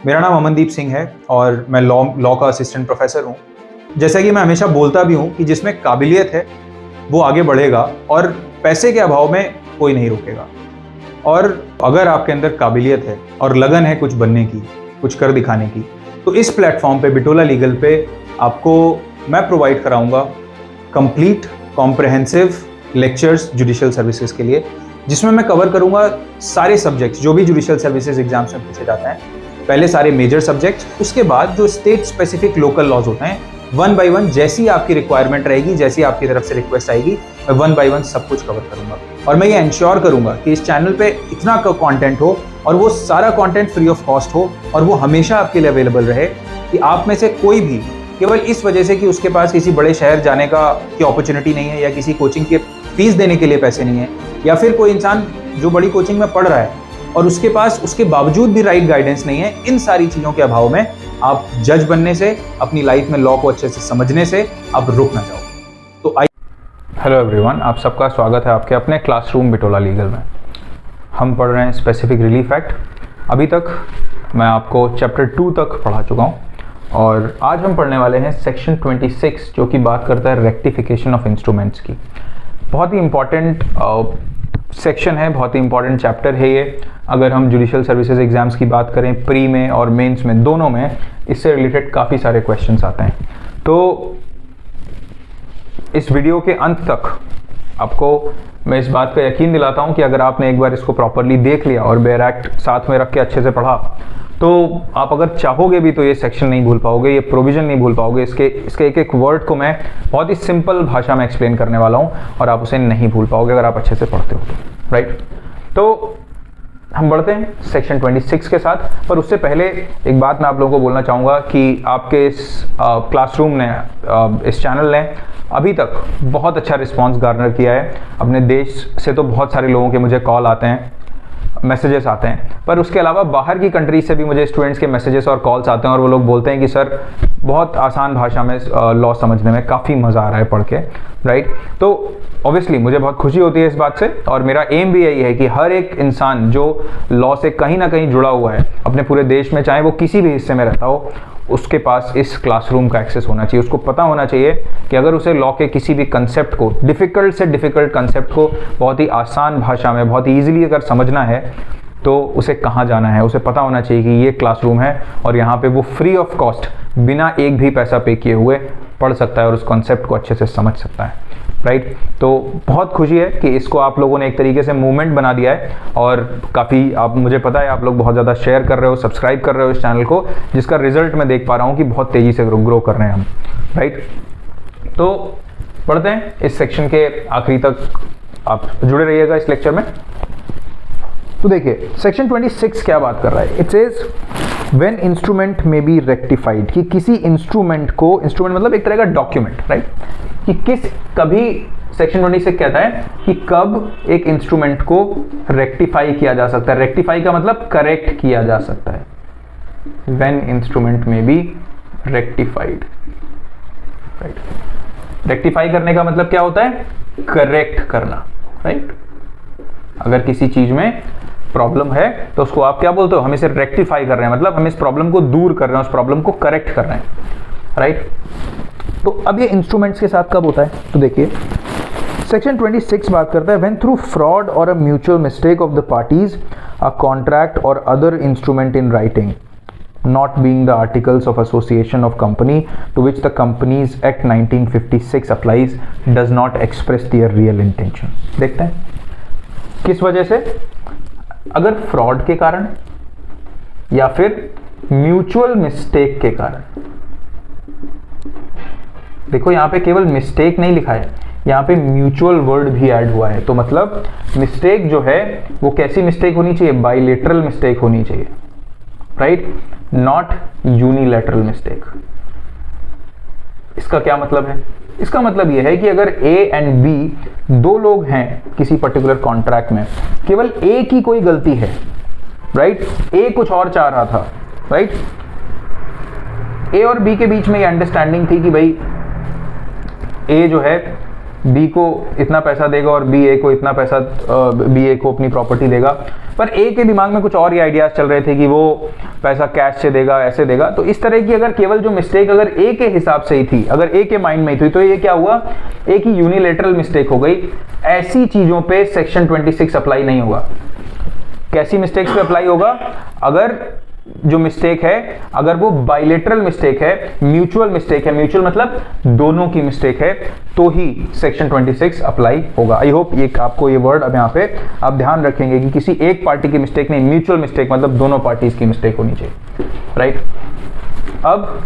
मेरा नाम अमनदीप सिंह है और मैं लॉ का असिस्टेंट प्रोफेसर हूँ। जैसा कि मैं हमेशा बोलता भी हूँ कि जिसमें काबिलियत है वो आगे बढ़ेगा और पैसे के अभाव में कोई नहीं रोकेगा। और अगर आपके अंदर काबिलियत है और लगन है कुछ बनने की, कुछ कर दिखाने की, तो इस प्लेटफॉर्म पे बिटोला लीगल पे आपको मैं प्रोवाइड कराऊंगा complete comprehensive lectures judicial services के लिए, जिसमें मैं कवर करूंगा सारे सब्जेक्ट्स जो भी जुडिशियल सर्विसेज एग्जाम्स में पूछे जाते हैं। पहले सारे मेजर सब्जेक्ट्स, उसके बाद जो स्टेट स्पेसिफिक लोकल लॉज होते हैं, वन बाय वन जैसी आपकी रिक्वायरमेंट रहेगी, जैसी आपकी तरफ से रिक्वेस्ट आएगी, मैं वन बाय वन सब कुछ कवर करूंगा। और मैं ये इंश्योर करूंगा कि इस चैनल पे इतना कंटेंट हो और वो सारा कंटेंट फ्री ऑफ कॉस्ट हो और वो हमेशा आपके लिए अवेलेबल रहे कि आप में से कोई भी केवल इस वजह से कि उसके पास किसी बड़े शहर जाने की अपॉर्चुनिटी नहीं है या किसी कोचिंग के फीस देने के लिए पैसे नहीं है, या फिर कोई इंसान जो बड़ी कोचिंग में पढ़ रहा है और उसके पास उसके बावजूद भी राइट गाइडेंस नहीं है, इन सारी चीज़ों के अभाव में आप जज बनने से, अपनी लाइफ में लॉ को अच्छे से समझने से आप रुक ना जाओ। तो हेलो एवरीवन, आप सबका स्वागत है आपके अपने क्लासरूम बिटोला लीगल में। हम पढ़ रहे हैं स्पेसिफिक रिलीफ एक्ट। अभी तक मैं आपको चैप्टर 2 तक पढ़ा चुका हूँ और आज हम पढ़ने वाले हैं सेक्शन 26, जो कि बात करता है रेक्टिफिकेशन ऑफ इंस्ट्रूमेंट्स की। बहुत ही इम्पॉर्टेंट सेक्शन है, बहुत ही इंपॉर्टेंट चैप्टर है ये। अगर हम जुडिशियल सर्विसेज एग्जाम्स की बात करें, प्री में और मेंस में, दोनों में इससे रिलेटेड काफ़ी सारे क्वेश्चंस आते हैं। तो इस वीडियो के अंत तक आपको मैं इस बात का यकीन दिलाता हूं कि अगर आपने एक बार इसको प्रॉपरली देख लिया और बेयर एक्ट साथ में रख के अच्छे से पढ़ा, तो आप अगर चाहोगे भी तो ये सेक्शन नहीं भूल पाओगे, ये प्रोविजन नहीं भूल पाओगे। इसके एक एक वर्ड को मैं बहुत ही सिंपल भाषा में एक्सप्लेन करने वाला हूँ और आप उसे नहीं भूल पाओगे अगर आप अच्छे से पढ़ते हो तो, राइट। तो हम बढ़ते हैं सेक्शन 26 के साथ, पर उससे पहले एक बात मैं आप लोगों को बोलना चाहूँगा कि आपके इस क्लासरूम ने, इस चैनल ने अभी तक बहुत अच्छा रिस्पांस गार्नर किया है। अपने देश से तो बहुत सारे लोगों के मुझे कॉल आते हैं, मैसेजेस आते हैं, पर उसके अलावा बाहर की कंट्रीज से भी मुझे स्टूडेंट्स के मैसेजेस और कॉल्स आते हैं और वो लोग बोलते हैं कि सर बहुत आसान भाषा में लॉ समझने में काफ़ी मज़ा आ रहा है पढ़ के, राइट। तो ऑब्वियसली मुझे बहुत खुशी होती है इस बात से, और मेरा एम भी यही है कि हर एक इंसान जो लॉ से कहीं ना कहीं जुड़ा हुआ है अपने पूरे देश में, चाहे वो किसी भी हिस्से में रहता हो, उसके पास इस क्लासरूम का एक्सेस होना चाहिए। उसको पता होना चाहिए कि अगर उसे लॉ के किसी भी कंसेप्ट को, डिफ़िकल्ट से डिफ़िकल्ट कंसेप्ट को बहुत ही आसान भाषा में, बहुत ही ईजिली अगर समझना है तो उसे कहाँ जाना है। उसे पता होना चाहिए कि ये क्लासरूम है और यहाँ पे वो फ्री ऑफ कॉस्ट, बिना एक भी पैसा पे किए हुए पढ़ सकता है और उस कॉन्सेप्ट को अच्छे से समझ सकता है, राइट। तो बहुत खुशी है कि इसको आप लोगों ने एक तरीके से मूवमेंट बना दिया है और काफ़ी, आप, मुझे पता है आप लोग बहुत ज़्यादा शेयर कर रहे हो, सब्सक्राइब कर रहे हो इस चैनल को, जिसका रिजल्ट मैं देख पा रहा हूँ कि बहुत तेज़ी से ग्रो कर रहे हैं हम, राइट। तो पढ़ते हैं इस सेक्शन के आखिरी तक, आप जुड़े रहिएगा इस लेक्चर में। तो देखिए सेक्शन 26 क्या बात कर रहा है। इट सेज व्हेन इंस्ट्रूमेंट में बी रेक्टिफाइड, कि किसी इंस्ट्रूमेंट को, इंस्ट्रूमेंट मतलब एक तरह का डॉक्यूमेंट, राइट, कि कभी सेक्शन 26 कहता है कि कब एक इंस्ट्रूमेंट को रेक्टिफाई किया जा सकता है। रेक्टिफाई का मतलब करेक्ट किया जा सकता है। व्हेन इंस्ट्रूमेंट में बी रेक्टिफाइड, राइट। रेक्टिफाई करने का मतलब क्या होता है? करेक्ट करना, राइट। अगर किसी चीज में प्रॉब्लम है तो उसको आप क्या बोलते हो? हम इसे रेक्टिफाई कर रहे हैं, मतलब हम इस प्रॉब्लम को दूर कर रहे हैं, उस प्रॉब्लम को करेक्ट कर रहे हैं, राइट। तो अब ये इंस्ट्रूमेंट्स के साथ कब होता है? तो देखिए सेक्शन 26 बात करता है when through fraud or a mutual mistake of the parties a contract or other instrument in writing not being the articles of association of company to which the Companies Act 1956 applies does not express their real intention। देखते हैं किस वजह से, अगर fraud के कारण या फिर म्यूचुअल मिस्टेक के कारण। देखो यहां पे केवल मिस्टेक नहीं लिखा है, यहाँ पे म्यूचुअल वर्ड भी ऐड हुआ है। तो मतलब मिस्टेक जो है वो कैसी मिस्टेक होनी चाहिए? बाइलेटरल मिस्टेक होनी चाहिए, राइट, नॉट यूनिलैटरल मिस्टेक। इसका क्या मतलब है? इसका मतलब यह है कि अगर ए एंड बी दो लोग हैं किसी पर्टिकुलर कॉन्ट्रैक्ट में, केवल ए की कोई गलती है, राइट, ए कुछ और चाह रहा था, राइट, ए और बी के बीच में ये अंडरस्टैंडिंग थी कि भाई ए जो है बी को इतना पैसा देगा और बी ए को इतना पैसा, बी ए को अपनी प्रॉपर्टी देगा, पर ए के दिमाग में कुछ और ही आइडियाज चल रहे थे कि वो पैसा कैश से देगा, ऐसे देगा। तो इस तरह की अगर केवल जो मिस्टेक अगर ए के हिसाब से ही थी, अगर ए के माइंड में ही थी, तो ये क्या हुआ, ए की यूनिलेटरल मिस्टेक हो गई। ऐसी चीजों पे सेक्शन 26 अप्लाई नहीं होगा। कैसी मिस्टेक्स पे अप्लाई होगा, अगर जो मिस्टेक है अगर वो बाइलेटरल मिस्टेक है, म्यूचुअल मिस्टेक है, म्यूचुअल मतलब दोनों की मिस्टेक है, तो ही सेक्शन 26 अप्लाई होगा। आई होप ये आपको ये वर्ड अब यहाँ पे आप ध्यान रखेंगे कि किसी एक पार्टी की मिस्टेक नहीं, म्यूचुअल मिस्टेक मतलब दोनों पार्टीज की मिस्टेक होनी चाहिए, राइट। अब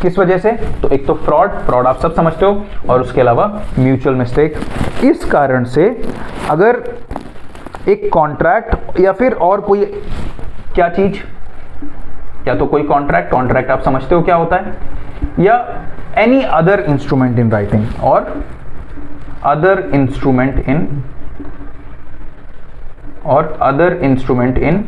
किस वजह से, तो एक तो फ्रॉड आप सब समझते हो, और उसके अलावा म्यूचुअल मिस्टेक। इस कारण से अगर एक कॉन्ट्रैक्ट या फिर और कोई क्या चीज, या तो कोई कॉन्ट्रैक्ट आप समझते हो क्या होता है, या any other instrument in writing, और अदर इंस्ट्रूमेंट इन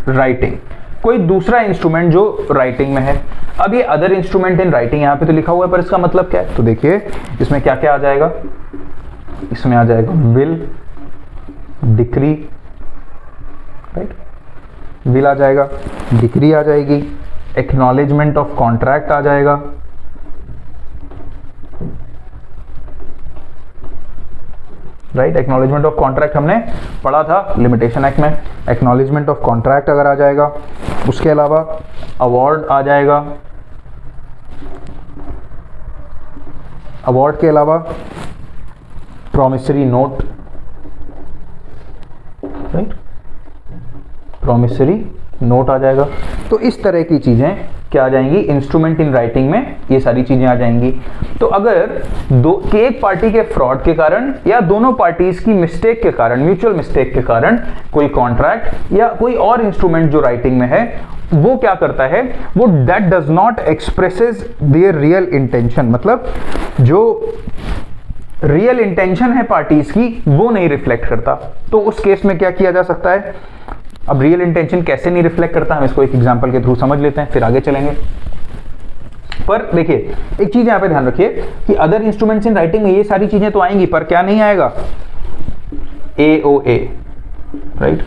राइटिंग, कोई दूसरा इंस्ट्रूमेंट जो राइटिंग में है। अब ये अदर इंस्ट्रूमेंट इन राइटिंग यहाँ पे तो लिखा हुआ है, पर इसका मतलब क्या है, तो देखिए इसमें क्या क्या आ जाएगा, इसमें आ जाएगा विल, डिक्री, राइट, विल आ जाएगा, डिक्री आ जाएगी, एक्नॉलेजमेंट ऑफ कॉन्ट्रैक्ट आ जाएगा, राइट। एक्नॉलेजमेंट ऑफ कॉन्ट्रैक्ट हमने पढ़ा था लिमिटेशन एक्ट में, एक्नॉलेजमेंट ऑफ कॉन्ट्रैक्ट अगर आ जाएगा। उसके अलावा अवार्ड आ जाएगा, अवार्ड के अलावा promissory note, right, promissory note आ जाएगा। तो इस तरह की चीजें क्या आ जाएंगी, इंस्ट्रूमेंट इन राइटिंग में ये सारी चीजें आ जाएंगी। तो अगर एक पार्टी के फ्रॉड के कारण या दोनों पार्टीज की मिस्टेक के कारण, म्यूचुअल मिस्टेक के कारण कोई कॉन्ट्रैक्ट या कोई और इंस्ट्रूमेंट जो राइटिंग में है वो क्या करता है, वो that does not expresses there real intention, मतलब जो रियल इंटेंशन है पार्टीज की वो नहीं रिफ्लेक्ट करता। तो उस केस में क्या किया जा सकता है, अब रियल इंटेंशन कैसे नहीं रिफ्लेक्ट करता, हम इसको एक एग्जांपल के थ्रू समझ लेते हैं, फिर आगे चलेंगे। पर देखिए एक चीज यहां पे ध्यान रखिए कि अदर इंस्ट्रूमेंट्स इन राइटिंग में ये सारी चीजें तो आएंगी, पर क्या नहीं आएगा, AOA, राइट।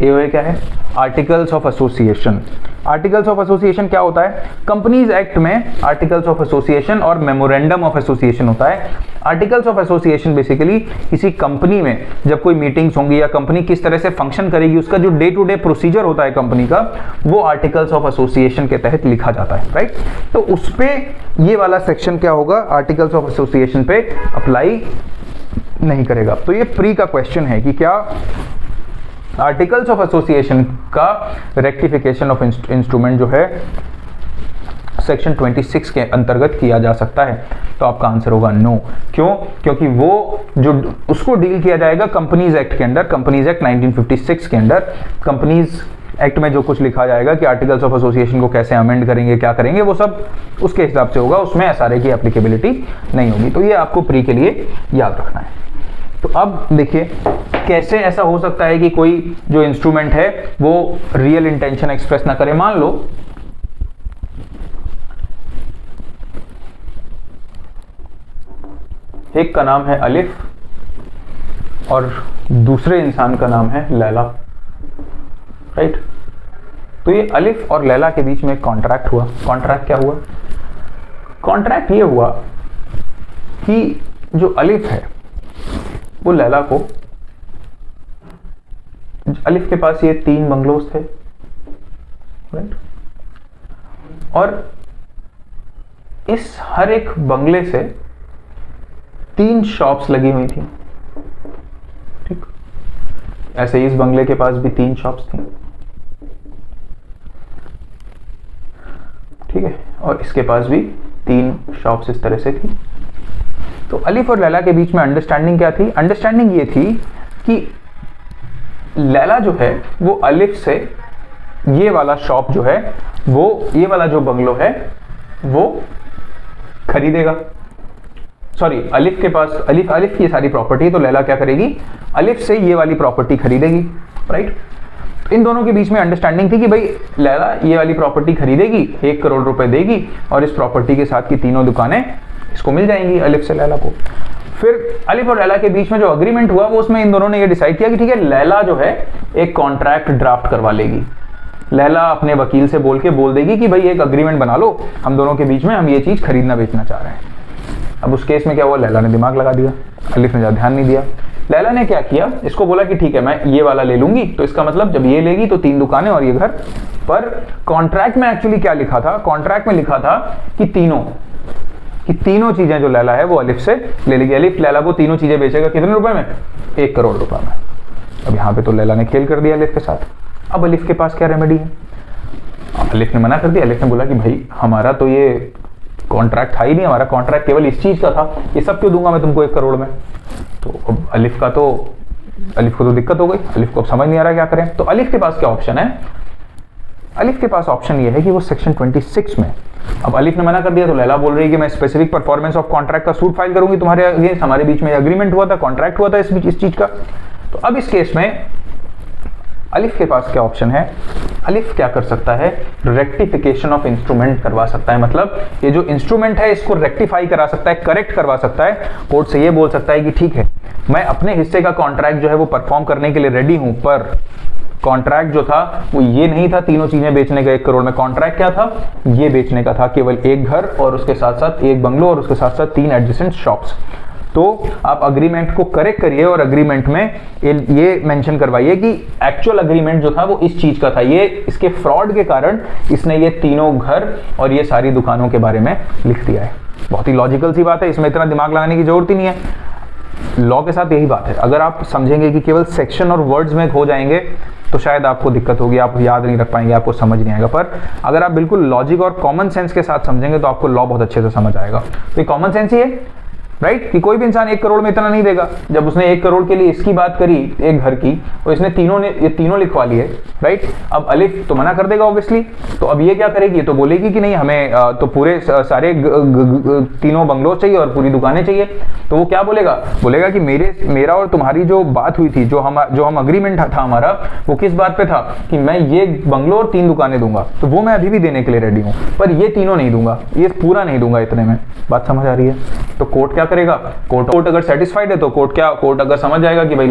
AOA क्या है, articles of association. Articles of association क्या होता है, कंपनीज एक्ट में आर्टिकल्स ऑफ एसोसिएशन और मेमोरेंडम ऑफ एसोसिएशन होता है। आर्टिकल्स ऑफ एसोसिएशन बेसिकली किसी कंपनी में जब कोई मीटिंग्स होंगी या कंपनी किस तरह से फंक्शन करेगी, उसका जो डे टू डे प्रोसीजर होता है कंपनी का, वो आर्टिकल्स ऑफ एसोसिएशन के तहत लिखा जाता है, राइट। तो उस पे ये वाला सेक्शन क्या होगा, आर्टिकल्स ऑफ एसोसिएशन पे अप्लाई नहीं करेगा। तो ये प्री का क्वेश्चन है कि क्या आर्टिकल्स ऑफ एसोसिएशन का रेक्टिफिकेशन ऑफ इंस्ट्रूमेंट जो है सेक्शन 26 के अंतर्गत किया जा सकता है, तो आपका आंसर होगा नो। क्यों, क्योंकि वो जो उसको डील किया जाएगा कंपनीज एक्ट के अंदर, कंपनीज एक्ट 1956 के अंदर। कंपनीज एक्ट में जो कुछ लिखा जाएगा कि आर्टिकल्स ऑफ एसोसिएशन को कैसे अमेंड करेंगे, क्या करेंगे, वो सब उसके हिसाब से होगा, उसमें एसआरए की एप्लीकेबिलिटी नहीं होगी। तो ये आपको प्री के लिए याद रखना है। तो अब देखिए कैसे ऐसा हो सकता है कि कोई जो इंस्ट्रूमेंट है वो रियल इंटेंशन एक्सप्रेस ना करे। मान लो एक का नाम है अलिफ और दूसरे इंसान का नाम है लैला, राइट। तो ये अलिफ और लैला के बीच में एक कॉन्ट्रैक्ट हुआ। कॉन्ट्रैक्ट क्या हुआ, कॉन्ट्रैक्ट ये हुआ कि जो अलिफ है वो लैला को, अलिफ के पास ये 3 बंगलोज थे, राइट, और इस हर एक बंगले से 3 शॉप्स लगी हुई थी, ठीक। ऐसे ही इस बंगले के पास भी 3 शॉप्स थी, ठीक है, और इसके पास भी 3 शॉप्स इस तरह से थी। तो अलिफ और लैला के बीच में अंडरस्टैंडिंग क्या थी, अंडरस्टैंडिंग ये थी कि लैला जो है वो अलिफ से ये वाला शॉप जो है, वो ये वाला जो बंगलो है वो खरीदेगा। सॉरी, अलिफ के पास, अलिफ की ये सारी प्रॉपर्टी है, तो लैला क्या करेगी, अलिफ से ये वाली प्रॉपर्टी खरीदेगी, राइट। इन दोनों के बीच में अंडरस्टैंडिंग थी कि भाई लैला ये वाली प्रॉपर्टी खरीदेगी, 1 करोड़ रुपए देगी और इस प्रॉपर्टी के साथ की तीनों दुकानें इसको मिल जाएंगी, अलिफ से लैला को। फिर अलिफ और लैला के बीच में जो अग्रीमेंट हुआ वो उसमें इन दोनों ने ये डिसाइड किया कि ठीक है, लैला जो है एक कॉन्ट्रैक्ट ड्राफ्ट करवा लेगी। लैला अपने वकील से बोल देगी कि भाई एक अग्रीमेंट बना लो हम दोनों के बीच में, हम ये चीज खरीदना बेचना चाह रहे हैं। अब उस केस में क्या हुआ, लैला ने दिमाग लगा दिया, अलिफ ने ज़्यादा ध्यान नहीं दिया। लैला ने क्या किया, इसको बोला कि ठीक है मैं ये वाला ले लूंगी, तो इसका मतलब जब ये लेगी तो 3 दुकानें और ये घर। पर कॉन्ट्रैक्ट में एक्चुअली क्या लिखा था, कॉन्ट्रैक्ट में लिखा था कि तीनों चीजें जो लैला है वो अलिफ से ले लेगी। अलिफ लैला को तीनों चीजें बेचेगा कितने रुपए में, 1 करोड़ रुपए में। अब यहाँ पे तो लैला ने खेल कर दिया अलिफ के साथ। अब अलिफ के पास क्या रेमेडी है, अलिफ ने मना कर दिया। अलिफ ने बोला कि भाई हमारा तो ये कॉन्ट्रैक्ट था ही नहीं, हमारा कॉन्ट्रैक्ट केवल इस चीज का था, ये सब क्यों दूंगा मैं तुमको 1 करोड़ में। तो अब अलिफ को तो दिक्कत हो गई, अलिफ को अब समझ नहीं आ रहा क्या करें। तो अलिफ के पास क्या ऑप्शन है, अलिफ के पास ऑप्शन ये है कि वो सेक्शन 26 में, अब अलिफ ने मना कर दिया तो लैला बोल रही है कि मैं स्पेसिफिक परफॉर्मेंस ऑफ कॉन्ट्रैक्ट का सूट फाइल करूंगी तुम्हारे अगेंस्ट, हमारे बीच में एग्रीमेंट हुआ था, कॉन्ट्रैक्ट हुआ था इस चीज का। तो अब इस केस में अलिफ के पास क्या ऑप्शन है, अलिफ क्या कर सकता है, रेक्टिफिकेशन ऑफ इंस्ट्रूमेंट करवा सकता है। मतलब ये जो इंस्ट्रूमेंट है इसको रेक्टिफाई करा सकता है, करेक्ट करवा सकता है। कोर्ट से ये बोल सकता है कि ठीक है मैं अपने हिस्से का कॉन्ट्रैक्ट जो है वो परफॉर्म करने के लिए रेडी हूं, पर कॉन्ट्रैक्ट जो था वो ये नहीं था तीनों चीजें बेचने का 1 करोड़ में। कॉन्ट्रैक्ट क्या था, ये बेचने का था केवल एक घर और उसके साथ साथ एक बंगलो और उसके साथ साथ 3 एडजेसेंट शॉप्स। तो आप अग्रीमेंट को करेक्ट करिए और अग्रीमेंट में ये मेंशन करवाइए कि एक्चुअल अग्रीमेंट जो था वो इस चीज का था, ये इसके फ्रॉड के कारण इसने ये तीनों घर और ये सारी दुकानों के बारे में लिख दिया है। बहुत ही लॉजिकल सी बात है, इसमें इतना दिमाग लगाने की जरूरत ही नहीं है। लॉ के साथ यही बात है, अगर आप समझेंगे कि केवल सेक्शन और वर्ड्स में खो जाएंगे तो शायद आपको दिक्कत होगी, आप याद नहीं रख पाएंगे, आपको समझ नहीं आएगा। पर अगर आप बिल्कुल लॉजिक और कॉमन सेंस के साथ समझेंगे तो आपको लॉ बहुत अच्छे से समझ आएगा। तो ये कॉमन सेंस ही है, राइट, कि कोई भी इंसान 1 करोड़ में इतना नहीं देगा। जब उसने 1 करोड़ के लिए इसकी बात करी एक घर की, तो इसने ये तीनों लिखवा लिए, राइट। अब अलिफ तो मना कर देगा ऑब्वियसली, तो अब ये क्या करेगी, ये तो बोलेगी कि नहीं हमें तो पूरे सारे तीनों बंगलों चाहिए और पूरी दुकानें चाहिए। तो वो क्या बोलेगा कि मेरा और तुम्हारी जो बात हुई थी, जो हम अग्रीमेंट था हमारा, वो किस बात पे था कि मैं ये बंगलो और 3 दुकानें दूंगा, तो वो मैं अभी भी देने के लिए रेडी हूँ, पर ये तीनों नहीं दूंगा, ये पूरा नहीं दूंगा इतने में। बात समझ आ रही है। तो कोर्ट क्या करेगा, कोर्ट अगर सेटिस्फाइड है तो कोर्ट अगर समझ जाएगा कि भाई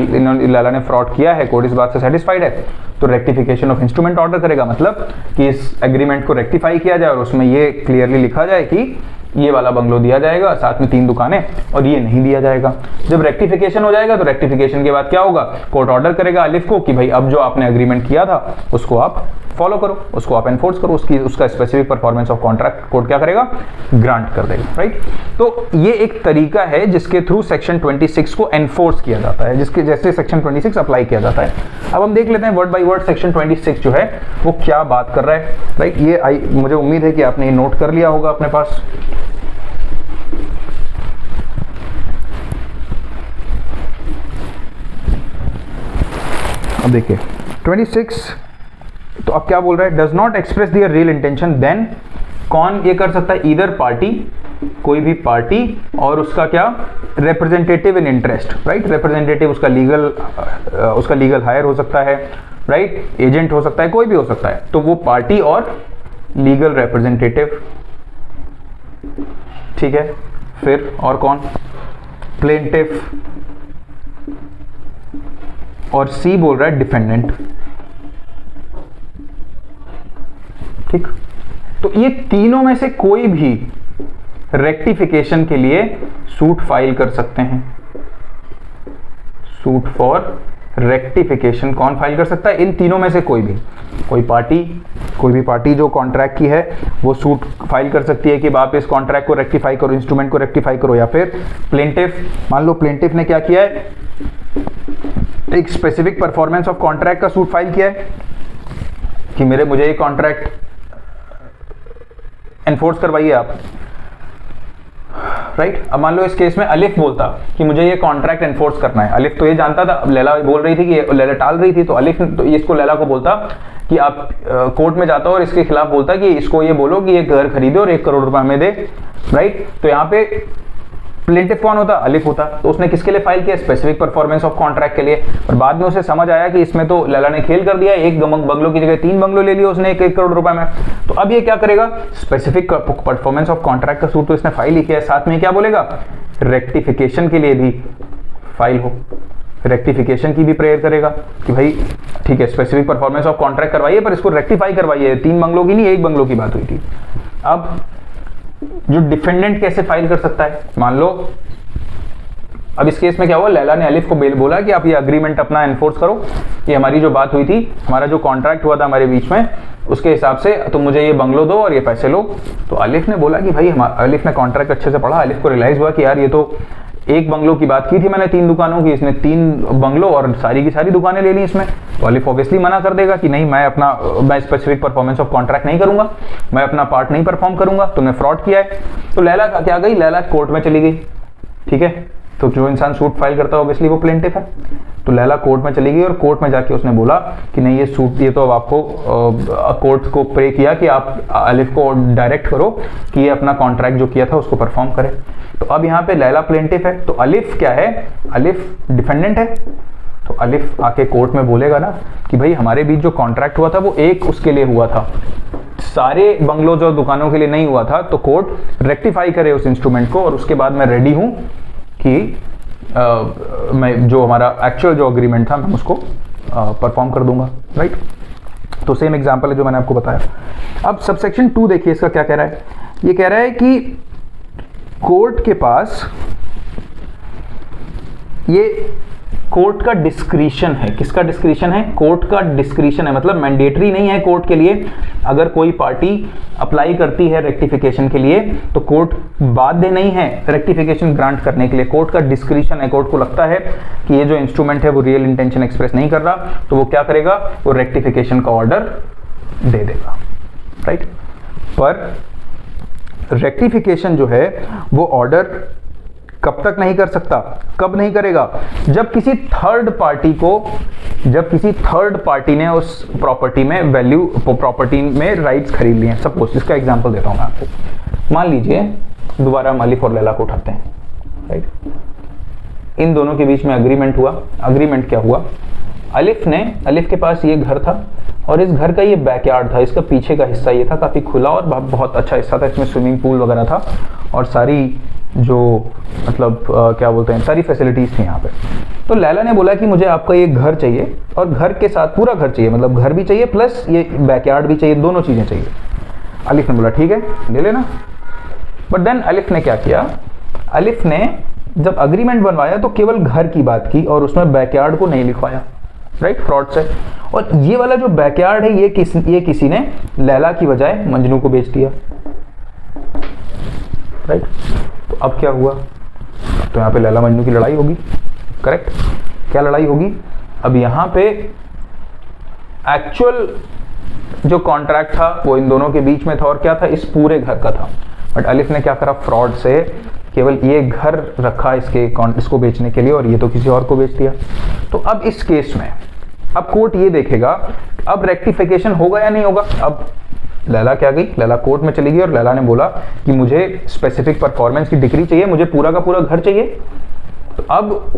लैला ने फ्रॉड किया है, कोर्ट इस बात से सेटिस्फाइड है, तो रेक्टिफिकेशन ऑफ इंस्ट्रूमेंट ऑर्डर करेगा। मतलब कि इस एग्रीमेंट को रेक्टिफाई किया जाए और उसमें ये क्लियरली लिखा जाए कि ये वाला बंगलो दिया जाएगा, साथ में 3 दुकानें, और ये नहीं दिया जाएगा। जब रेक्टिफिकेशन हो जाएगा तो रेक्टिफिकेशन के बाद क्या होगा, कोर्ट ऑर्डर करेगा अलिफ को कि भाई अब जो आपने एग्रीमेंट किया था उसको आप फॉलो करो, उसको आप एनफोर्स करो, उसका specific performance of contract court क्या करेगा, ग्रांट कर देगा, राइट। तो ये एक तरीका है जिसके थ्रू सेक्शन 26 को एनफोर्स किया जाता है, जिसके जैसे सेक्शन 26 अप्लाई किया जाता है। अब हम देख लेते हैं वर्ड बाय वर्ड सेक्शन 26 जो है वो क्या बात कर रहा है, राइट। ये मुझे उम्मीद है कि आपने ये नोट कर लिया होगा अपने पास। अब देखिए 26, तो अब क्या बोल रहा है, does not express their real intention, then कौन ये कर सकता है, ईदर पार्टी, कोई भी पार्टी, और उसका क्या, रिप्रेजेंटेटिव इन इंटरेस्ट, राइट। रिप्रेजेंटेटिव उसका लीगल हायर हो सकता है, राइट, एजेंट हो सकता है, कोई भी हो सकता है। तो वो पार्टी और लीगल रिप्रेजेंटेटिव, ठीक है। फिर और कौन, प्लेंटिफ, और सी बोल रहा है डिफेंडेंट, ठीक। तो ये तीनों में से कोई भी रेक्टिफिकेशन के लिए सूट फाइल कर सकते हैं। सूट फॉर रेक्टिफिकेशन कौन फाइल कर सकता है, इन तीनों में से कोई भी पार्टी जो कॉन्ट्रैक्ट की है वो सूट फाइल कर सकती है कि आप इस कॉन्ट्रैक्ट को रेक्टिफाई करो, इंस्ट्रूमेंट को रेक्टिफाई करो। या फिर प्लेंटिफ, मान लो प्लेंटिफ ने क्या किया है, एक स्पेसिफिक परफॉर्मेंस ऑफ कॉन्ट्रैक्ट का सूट फाइल किया है कि मुझे ये कॉन्ट्रैक्ट एनफोर्स करवाइए आप, राइट। अब मान लो इस केस में अलिफ बोलता कि मुझे ये कॉन्ट्रैक्ट एनफोर्स करना है, अलिफ तो ये जानता था, अब लैला बोल रही थी कि लैला टाल रही थी, तो अलिफ तो इसको लैला को बोलता कि आप कोर्ट में जाता और इसके खिलाफ बोलता कि इसको ये बोलो कि ये घर खरीदे और 1 करोड़ रुपए हमें दे, राइट। तो यहाँ पे प्लेंटिफ कौन होता? अलिफ होता। तो उसने किसके लिए फाइल किया? स्पेसिफिक परफॉर्मेंस ऑफ कॉन्ट्रैक्ट के लिए। और बाद में उसे समझ आया कि इसमें तो लैला ने खेल कर दिया, एक बंगलों की जगह 3 बंगलो ले लिए उसने 1 करोड़ रुपए में। तो अब ये क्या करेगा? स्पेसिफिक परफॉर्मेंस ऑफ कॉन्ट्रैक्ट का सूट तो इसने फाइल ही किया है, साथ में क्या बोलेगा? रेक्टिफिकेशन के लिए भी फाइल हो, रेक्टिफिकेशन की भी प्रेयर करेगा कि भाई ठीक है, स्पेसिफिक परफॉर्मेंस ऑफ कॉन्ट्रैक्ट करवाइए पर इसको रेक्टिफाई करवाइए, 3 बंगलों की नहीं 1 बंगलों की बात हुई थी। अब जो डिफेंडेंट कैसे फाइल कर सकता है? मान लो अब इस केस में क्या हुआ, लैला ने अलिफ को बोला कि आप ये अग्रीमेंट अपना एनफोर्स करो, ये हमारी जो बात हुई थी, हमारा जो कॉन्ट्रैक्ट हुआ था हमारे बीच में, उसके हिसाब से तुम मुझे ये बंगलो दो और ये पैसे लो। तो अलिफ ने बोला कि भाई अलिफ ने कॉन्ट्रैक्ट अच्छे से पढ़ा, अलिफ को रियलाइज हुआ कि यार ये तो 1 बंगलो की बात की थी मैंने 3 दुकानों की, इसने 3 बंगलो और सारी की सारी दुकानें ले ली इसमें। तो अलिफ ऑब्वियसली मना कर देगा कि नहीं, मैं स्पेसिफिक परफॉर्मेंस ऑफ कॉन्ट्रैक्ट नहीं करूंगा, मैं अपना पार्ट नहीं परफॉर्म करूंगा, तुमने फ्रॉड किया है। तो लैला क्या गई? लैला कोर्ट में चली गई। ठीक है, तो जो इंसान सूट फाइल करता है ऑब्वियसली वो प्लेंटिफ है। तो लैला कोर्ट में चली गई और कोर्ट में जाके उसने बोला कि नहीं ये तो अब आपको कोर्ट को प्रे किया कि आप अलिफ को डायरेक्ट करो कि ये अपना कॉन्ट्रैक्ट जो किया था उसको परफॉर्म करे। तो अब यहाँ पे लैला प्लेंटिफ है, तो अलिफ क्या है? अलिफ डिफेंडेंट है। तो अलिफ आके कोर्ट में बोलेगा ना कि भाई हमारे बीच जो कॉन्ट्रैक्ट हुआ था वो एक उसके लिए हुआ था, सारे बंगलों जो दुकानों के लिए नहीं हुआ था। तो कोर्ट रेक्टिफाई करे उस इंस्ट्रूमेंट को और उसके बाद मैं रेडी हूं कि मैं जो हमारा एक्चुअल जो अग्रीमेंट था मैं उसको परफॉर्म कर दूंगा। राइट, तो सेम एग्जांपल है जो मैंने आपको बताया। अब सबसेक्शन 2 देखिए इसका क्या कह रहा है। ये कह रहा है कि कोर्ट के पास ये कोर्ट का डिस्क्रिशन है। किसका डिस्क्रिशन है? कोर्ट का डिस्क्रिशन है, मतलब मैंडेटरी नहीं है कोर्ट के लिए। अगर कोई पार्टी अप्लाई करती है रेक्टिफिकेशन के लिए तो कोर्ट बाध्य नहीं है रेक्टिफिकेशन ग्रांट करने के लिए। कोर्ट का डिस्क्रिशन है, कोर्ट को लगता है कि ये जो इंस्ट्रूमेंट है वो रियल इंटेंशन एक्सप्रेस नहीं कर रहा, तो वो क्या करेगा? वो रेक्टिफिकेशन का ऑर्डर दे देगा। राइट, पर रेक्टिफिकेशन जो है वो ऑर्डर कब तक नहीं कर सकता? कब नहीं करेगा? जब किसी थर्ड पार्टी ने उस प्रॉपर्टी में राइट्स खरीद लिए हैं। सपोज इसका एग्जांपल देता हूं मैं आपको। मान लीजिए दोबारा हम अलिफ और लैला को उठाते हैं। राइट, इन दोनों के बीच में अग्रीमेंट हुआ। अग्रीमेंट क्या हुआ? अलिफ के पास ये घर था और इस घर का ये बैकयार्ड था, इसका पीछे का हिस्सा ये था, काफी खुला और बहुत अच्छा हिस्सा था, इसमें स्विमिंग पूल वगैरह था और सारी जो मतलब क्या बोलते हैं, सारी फैसिलिटीज थी यहाँ पे। तो लैला ने बोला कि मुझे आपका ये घर चाहिए और घर के साथ पूरा घर चाहिए, मतलब घर भी चाहिए प्लस ये बैकयार्ड भी चाहिए, दोनों चीजें चाहिए। अलिफ ने बोला ठीक है ले लेना। बट देन अलिफ ने क्या किया? अलिफ ने जब अग्रीमेंट बनवाया तो केवल घर की बात की और उसमें बैकयार्ड को नहीं लिखवाया। राइट, फ्रॉड से। और ये वाला जो बैकयार्ड है ये किसी ने लैला की बजाय मजनू को बेच दिया। राइट, तो अब क्या हुआ? तो यहाँ पे लैला मजनू की लड़ाई होगी। करेक्ट, क्या लड़ाई होगी? अब यहाँ पे एक्चुअल जो कॉन्ट्रैक्ट था वो इन दोनों के बीच में था और क्या था? इस पूरे घर का था। बट अलिफ ने क्या करा? फ्रॉड से केवल ये घर रखा इसको बेचने के लिए और ये तो किसी और को बेच दिया। तो अब इस केस में अब कोर्ट ये देखेगा अब रेक्टिफिकेशन होगा या नहीं होगा। अब लैला क्या गई? लैला कोर्ट में चली गई और लैला ने बोला कि मुझे स्पेसिफिक परफॉर्मेंस की डिग्री चाहिए, मुझे पूरा का पूरा घर चाहिए। तो अब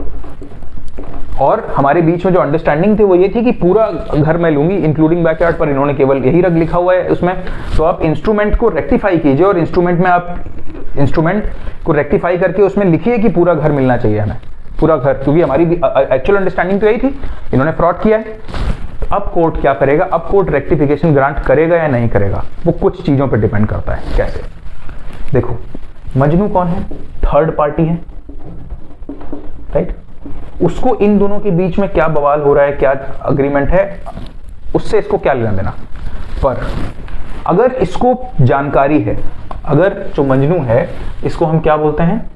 और हमारे बीच में जो अंडरस्टैंडिंग थी वो ये थी कि पूरा घर मैं लूंगी इंक्लूडिंग बैकयार्ड, पर इन्होंने केवल यही रग लिखा हुआ है उसमें। तो आप इंस्ट्रूमेंट को रेक्टिफाई कीजिए और इंस्ट्रूमेंट को रेक्टिफाई करके उसमें लिखिए कि पूरा घर मिलना चाहिए हमें, पूरा घर, क्योंकि हमारी एक्चुअल अंडरस्टैंडिंग तो यही थी, इन्होंने फ्रॉड किया है। अब कोर्ट क्या करेगा? अब कोर्ट रेक्टिफिकेशन ग्रांट करेगा या नहीं करेगा? वो कुछ चीजों पर डिपेंड करता है। कैसे? देखो, मजनू कौन है? थर्ड पार्टी है। राइट, उसको इन दोनों के बीच में क्या बवाल हो रहा है, क्या अग्रीमेंट है, उससे इसको क्या लेना देना। पर अगर इसको जानकारी है, अगर जो मजनू है इसको हम क्या बोलते हैं,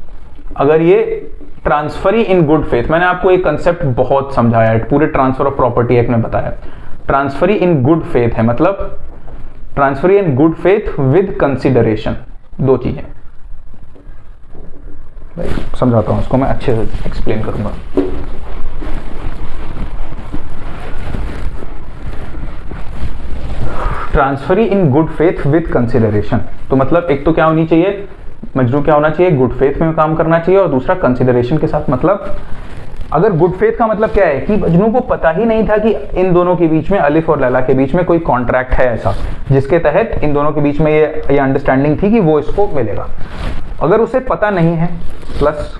अगर ये ट्रांसफरी इन गुड फेथ, मैंने आपको एक कंसेप्ट बहुत समझाया है पूरे ट्रांसफर ऑफ प्रॉपर्टी एक्ट में बताया, ट्रांसफरी इन गुड फेथ है, मतलब transferee in good faith with consideration, दो चीजें। समझाता हूं इसको मैं अच्छे से एक्सप्लेन करूंगा। Transferee in good faith with consideration, तो मतलब एक तो क्या होनी चाहिए, मजनू क्या होना चाहिए, गुड फेथ में काम करना चाहिए, और दूसरा कंसिडरेशन के साथ। मतलब अगर गुड फेथ का मतलब क्या है कि मजनू को पता ही नहीं था कि इन दोनों के बीच में, अलिफ और लैला के बीच में कोई कॉन्ट्रैक्ट है ऐसा जिसके तहत इन दोनों के बीच में ये अंडरस्टैंडिंग थी कि वो इसको मिलेगा। अगर उसे पता नहीं है, प्लस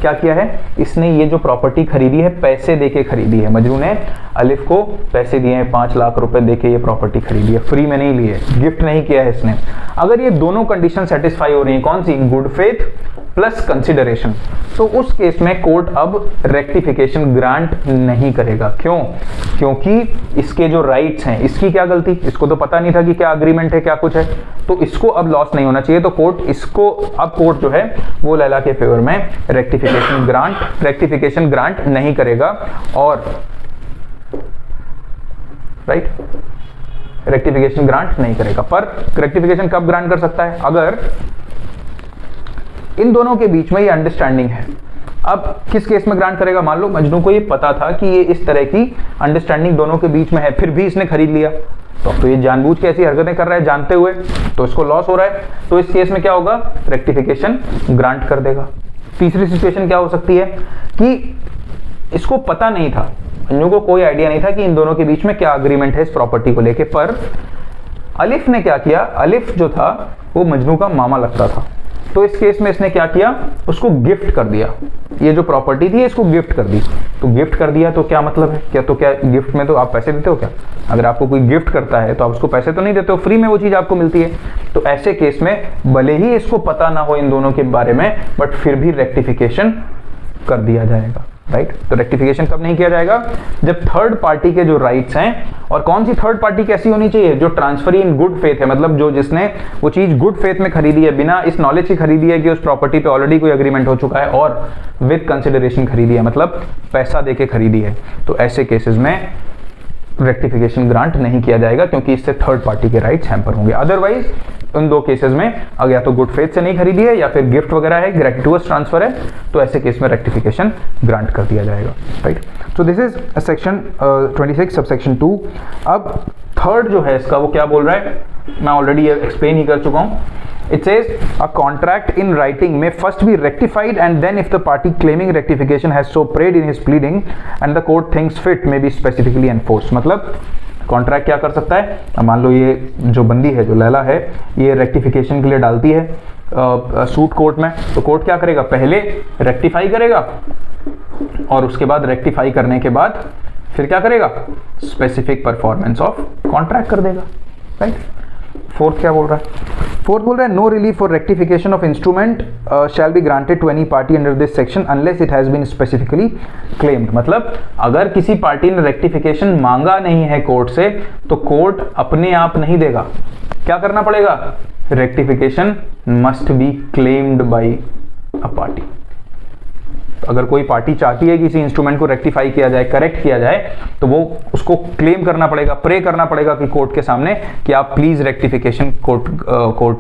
क्या किया है, इसने ये जो प्रॉपर्टी खरीदी है पैसे देके खरीदी है। मजनू ने अलिफ को पैसे दिए हैं, 5 लाख रुपए देके ये प्रॉपर्टी खरीदी है, फ्री में नहीं ली है, गिफ्ट नहीं किया है इसने। अगर ये दोनों कंडीशन सेटिस्फाई हो रही हैं, कौन सी, गुड फेथ प्लस कंसिडरेशन, तो उस केस में कोर्ट अब रेक्टिफिकेशन ग्रांट नहीं करेगा। क्यों? क्योंकि इसके जो राइट्स हैं, इसकी क्या गलती, इसको तो पता नहीं था कि क्या अग्रीमेंट है क्या कुछ है, तो इसको अब लॉस नहीं होना चाहिए। तो कोर्ट इसको, अब कोर्ट जो है वो लैला के फेवर में रेक्टिफिकेशन ग्रांट नहीं करेगा। और राइट, रेक्टिफिकेशन ग्रांट नहीं करेगा। पर रेक्टिफिकेशन कब ग्रांट कर सकता है, अगर इन दोनों के बीच में ये अंडरस्टैंडिंग है। अब किस केस में ग्रांट करेगा, मान लो मजनू को ये पता था कि ये इस तरह की अंडरस्टैंडिंग दोनों के बीच में है, फिर भी इसने खरीद लिया, तो ये जानबूझ के ऐसी हरकतें कर रहा है जानते हुए, तो इसको लॉस हो रहा है। तो इस केस में क्या होगा, रेक्टिफिकेशन ग्रांट कर देगा। तीसरी सिचुएशन क्या हो सकती है कि इसको पता नहीं था, मजनू को कोई आइडिया नहीं था कि इन दोनों के बीच में क्या अग्रीमेंट है इस प्रॉपर्टी को लेके, पर अलिफ ने क्या किया, अलिफ जो था वो मजनू का मामा लगता था, तो इस केस में इसने क्या किया, उसको गिफ्ट कर दिया। ये जो प्रॉपर्टी थी इसको गिफ्ट कर दी। तो गिफ्ट कर दिया तो क्या मतलब है, क्या तो क्या गिफ्ट में तो आप पैसे देते हो क्या? अगर आपको कोई गिफ्ट करता है तो आप उसको पैसे तो नहीं देते हो, फ्री में वो चीज़ आपको मिलती है। तो ऐसे केस में भले ही इसको पता ना हो इन दोनों के बारे में, बट फिर भी रेक्टिफिकेशन कर दिया जाएगा। राइट, तो रेक्टिफिकेशन कब नहीं किया जाएगा, जब थर्ड पार्टी के जो राइट्स हैं, और कौन सी थर्ड पार्टी कैसी होनी चाहिए, जो ट्रांसफरी इन गुड फेथ है, मतलब जो जिसने वो चीज गुड फेथ में खरीदी है, बिना इस नॉलेज की खरीदी है कि उस प्रॉपर्टी पे ऑलरेडी कोई एग्रीमेंट हो चुका है, और विद कंसिडरेशन खरीदी है, मतलब पैसा देके खरीदी है। तो ऐसे केसेस में रेक्टिफिकेशन ग्रांट नहीं किया जाएगा, क्योंकि इससे थर्ड पार्टी के राइट्स हैम्पर होंगे। अदरवाइज उन दो केसेस में अगर या तो गुड फेथ से नहीं खरीदी है या फिर गिफ्ट वगैरह है, ग्रेटिट्यूअस ट्रांसफर है, तो ऐसे केस में रेक्टिफिकेशन ग्रांट कर दिया जाएगा। Right, so this is section 26 subsection 2। अब थर्ड जो है इसका, वो क्या बोल रहा है, मैं ऑलरेडी एक्सप्लेन ही कर चुका हूँ। It says a contract in writing may first be rectified, and then if the party claiming rectification has so prayed in his pleading and the court thinks fit, may be specifically enforced। मतलब contract क्या कर सकता है, अब मान लो ये जो बंदी है, जो लैला है, ये रेक्टिफिकेशन के लिए डालती है सूट कोर्ट में, तो कोर्ट क्या करेगा, पहले रेक्टिफाई करेगा, और उसके बाद रेक्टिफाई करने के बाद फिर क्या करेगा, स्पेसिफिक परफॉर्मेंस ऑफ कॉन्ट्रैक्ट कर देगा। राइट, फोर्थ क्या बोल रहा है, फोर्थ बोल रहा है no relief for rectification of instrument shall be granted to any party under this section unless it has been specifically claimed. मतलब अगर किसी पार्टी ने रेक्टिफिकेशन मांगा नहीं है कोर्ट से, तो कोर्ट अपने आप नहीं देगा, क्या करना पड़ेगा, rectification must be claimed by a party. अगर कोई पार्टी चाहती है कि किसी इंस्ट्रूमेंट को रेक्टिफाई किया जाए, करेक्ट किया जाए, तो वो उसको क्लेम करना पड़ेगा, प्रे करना पड़ेगा कि कोर्ट के सामने कि आप प्लीज रेक्टिफिकेशन, कोर्ट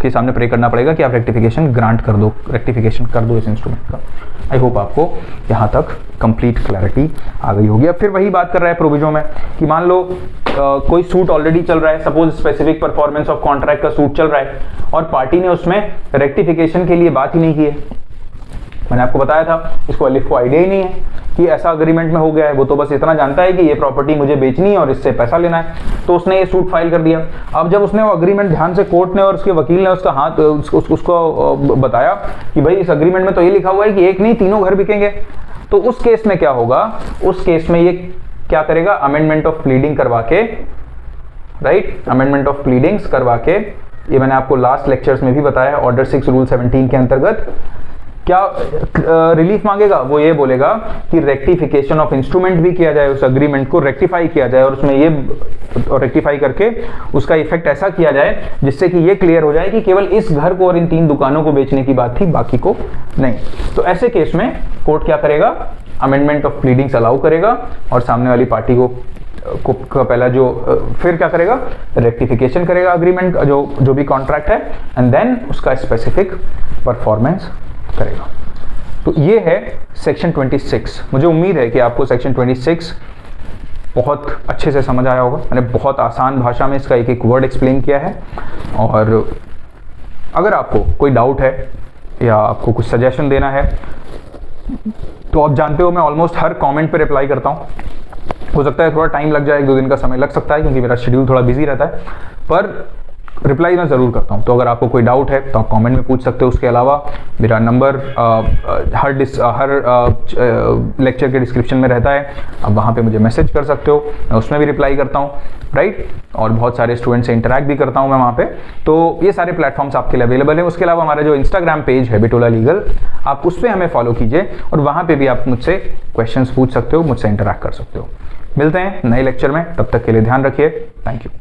के सामने प्रे करना पड़ेगा कि आप रेक्टिफिकेशन ग्रांट कर दो, रेक्टिफिकेशन कर दो इस इंस्ट्रूमेंट का। आई होप आपको यहाँ तक कंप्लीट क्लैरिटी आ गई होगी। अब फिर वही बात कर रहा है प्रोविजो में कि मान लो कोई सूट ऑलरेडी चल रहा है, suppose specific performance of contract का सूट चल रहा है, और पार्टी ने उसमें रेक्टिफिकेशन के लिए बात ही नहीं की है। मैंने आपको बताया था, इसको अलिफ को आइडिया ही नहीं है कि ऐसा अग्रीमेंट में हो गया है, वो तो बस इतना जानता है कि ये प्रॉपर्टी मुझे बेचनी है और इससे पैसा लेना है, तो उसने ये सूट फाइल कर दिया। अब जब उसने वो अग्रीमेंट ध्यान से, कोर्ट ने और उसके वकील ने उसका हाथ उसको बताया कि भाई इस अग्रीमेंट में तो ये लिखा हुआ है कि एक नहीं तीनों घर बिकेंगे, तो उस केस में क्या होगा, उस केस में ये क्या करेगा, अमेंडमेंट ऑफ प्लीडिंग करवा के, राइट, अमेंडमेंट ऑफ प्लीडिंग्स करवा के, ये मैंने आपको लास्ट लेक्चर्स में भी बताया, ऑर्डर 6 रूल 17 के अंतर्गत क्या रिलीफ मांगेगा, वो ये बोलेगा कि रेक्टिफिकेशन ऑफ इंस्ट्रूमेंट भी किया जाए, उस अग्रीमेंट को रेक्टिफाई किया जाए, और उसमें ये रेक्टिफाई करके उसका इफेक्ट ऐसा किया जाए जिससे कि ये क्लियर हो जाए कि केवल इस घर को और इन 3 दुकानों को बेचने की बात थी, बाकी को नहीं। तो ऐसे केस में कोर्ट क्या करेगा, अमेंडमेंट ऑफ प्लीडिंग्स अलाउ करेगा, और सामने वाली पार्टी को पहला जो फिर क्या करेगा, रेक्टिफिकेशन करेगा अग्रीमेंट जो भी कॉन्ट्रैक्ट है, एंड देन उसका स्पेसिफिक परफॉर्मेंस करेगा। तो ये है सेक्शन 26। मुझे उम्मीद है कि आपको सेक्शन 26 बहुत अच्छे से समझ आया होगा। मैंने बहुत आसान भाषा में इसका एक एक वर्ड एक्सप्लेन किया है, और अगर आपको कोई डाउट है या आपको कुछ सजेशन देना है तो आप जानते हो मैं ऑलमोस्ट हर कमेंट पे रिप्लाई करता हूँ। हो सकता है थोड़ा टाइम लग जाए, 1-2 दिन का समय लग सकता है क्योंकि मेरा शेड्यूल थोड़ा बिजी रहता है, पर रिप्लाई मैं ज़रूर करता हूँ। तो अगर आपको कोई डाउट है तो आप कमेंट में पूछ सकते हो। उसके अलावा मेरा नंबर हर लेक्चर के डिस्क्रिप्शन में रहता है, आप वहाँ पे मुझे मैसेज कर सकते हो, मैं उसमें भी रिप्लाई करता हूँ, राइट। और बहुत सारे स्टूडेंट से इंटरैक्ट भी करता हूँ मैं वहाँ पे। तो ये सारे प्लेटफॉर्म्स आपके लिए अवेलेबल हैं। उसके अलावा हमारा जो इंस्टाग्राम पेज है बिटोला लीगल, आप उस पर हमें फॉलो कीजिए और वहाँ पर भी आप मुझसे क्वेश्चंस पूछ सकते हो, मुझसे इंटरैक्ट कर सकते हो। मिलते हैं नए लेक्चर में, तब तक के लिए ध्यान रखिए। Thank you.